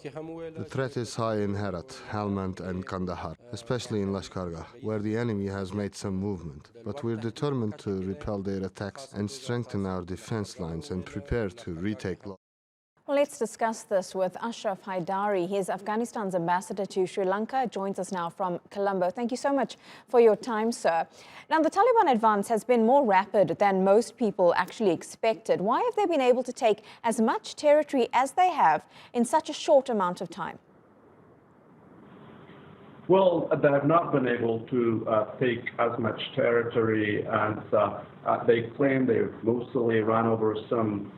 The threat is high in Herat, Helmand and Kandahar, especially in Lashkar Gah, where the enemy has made some movement. But we're determined to repel their attacks and strengthen our defense lines and prepare to retake. Well, let's discuss this with Ashraf Haidari. He is Afghanistan's ambassador to Sri Lanka. Joins us now from Colombo. Thank you so much for your time, sir. Now, the Taliban advance has been more rapid than most people actually expected. Why have they been able to take as much territory as they have in such a short amount of time? Well, they have not been able to take as much territory as they claim. They've mostly run over some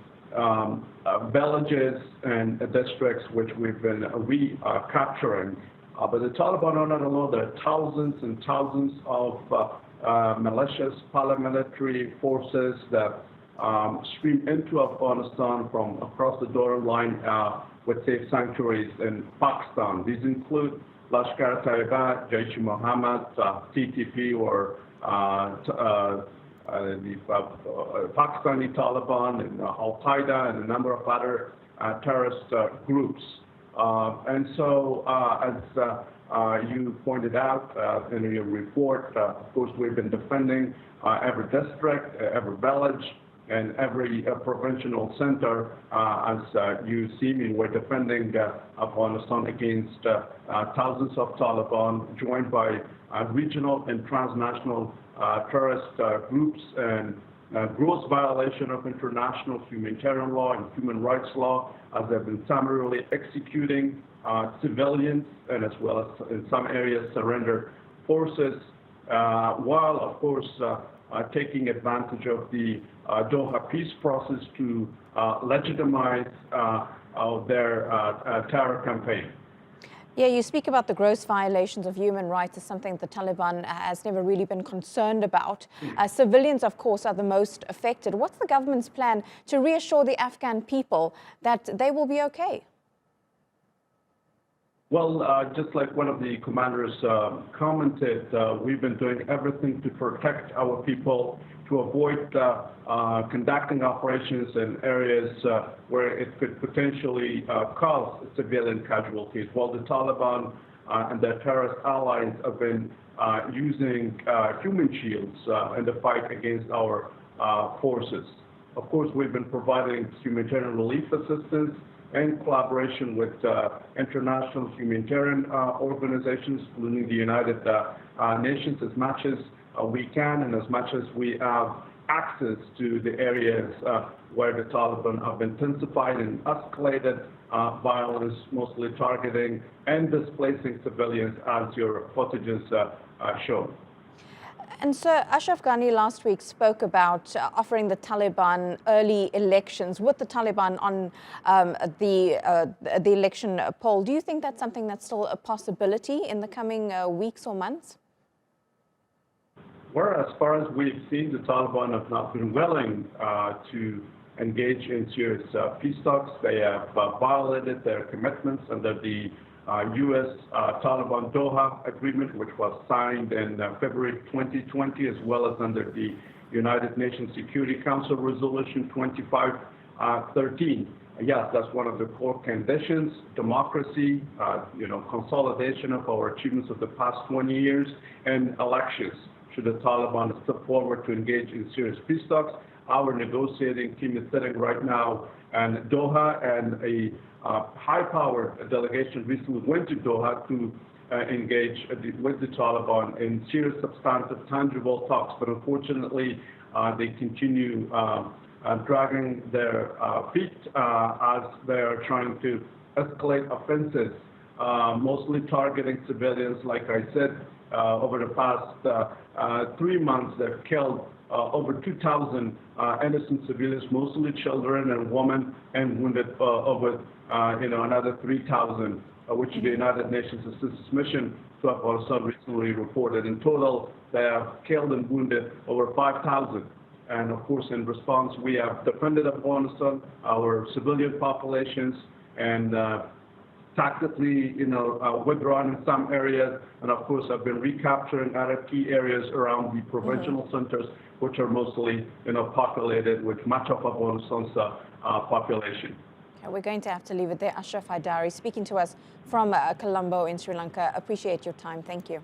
villages and districts which we've been recapturing. But the Taliban are not alone. There are thousands and thousands of militias, paramilitary forces that stream into Afghanistan from across the Doha line with safe sanctuaries in Pakistan. These include Lashkar Taliban, Jaish-e-Mohammed, TTP, or the Pakistani Taliban and Al-Qaeda and a number of other terrorist groups. And so, as you pointed out in your report, of course, we've been defending every district, every village, and every provincial center. As you see, we're defending Afghanistan against thousands of Taliban, joined by regional and transnational terrorist groups, and gross violation of international humanitarian law and human rights law, as they've been summarily executing civilians, and as well as in some areas surrender forces, while of course taking advantage of the Doha peace process to legitimize their terror campaign. Yeah, you speak about the gross violations of human rights as something the Taliban has never really been concerned about. Civilians, of course, are the most affected. What's the government's plan to reassure the Afghan people that they will be okay? Well, just like one of the commanders commented, we've been doing everything to protect our people, to avoid conducting operations in areas where it could potentially cause civilian casualties, while the Taliban and their terrorist allies have been using human shields in the fight against our forces. Of course, we've been providing humanitarian relief assistance in collaboration with international humanitarian organizations, including the United Nations, as much as we can, and as much as we have access to the areas where the Taliban have intensified and escalated violence, mostly targeting and displacing civilians, as your footages show. And Sir, Ashraf Ghani last week spoke about offering the Taliban early elections with the Taliban on the election poll. Do you think that's something that's still a possibility in the coming weeks or months? Well, as far as we've seen, the Taliban have not been willing to engage in serious peace talks. They have violated their commitments under the U.S. Taliban Doha agreement, which was signed in February 2020, as well as under the United Nations Security Council Resolution 2513. Yes, that's one of the core conditions: democracy, consolidation of our achievements of the past 20 years, and elections. Should the Taliban step forward to engage in serious peace talks, our negotiating team is sitting right now in Doha, and a high-powered delegation recently went to Doha to engage with the Taliban in serious, substantive, tangible talks. But unfortunately, they continue dragging their feet as they are trying to escalate offenses, mostly targeting civilians. Like I said, over the past 3 months, they've killed over 2,000 innocent civilians, mostly children and women, and wounded over another 3,000, which the United Nations Assistance Mission to Afghanistan recently reported. In total, they have killed and wounded over 5,000. And of course, in response, we have defended Afghanistan, our civilian populations, and tactically, withdrawn in some areas, and of course, have been recapturing other key areas around the provincial centers, which are mostly, populated with much of Afghanistan's population. We're going to have to leave it there. Ashraf Haidari speaking to us from Colombo in Sri Lanka. Appreciate your time. Thank you.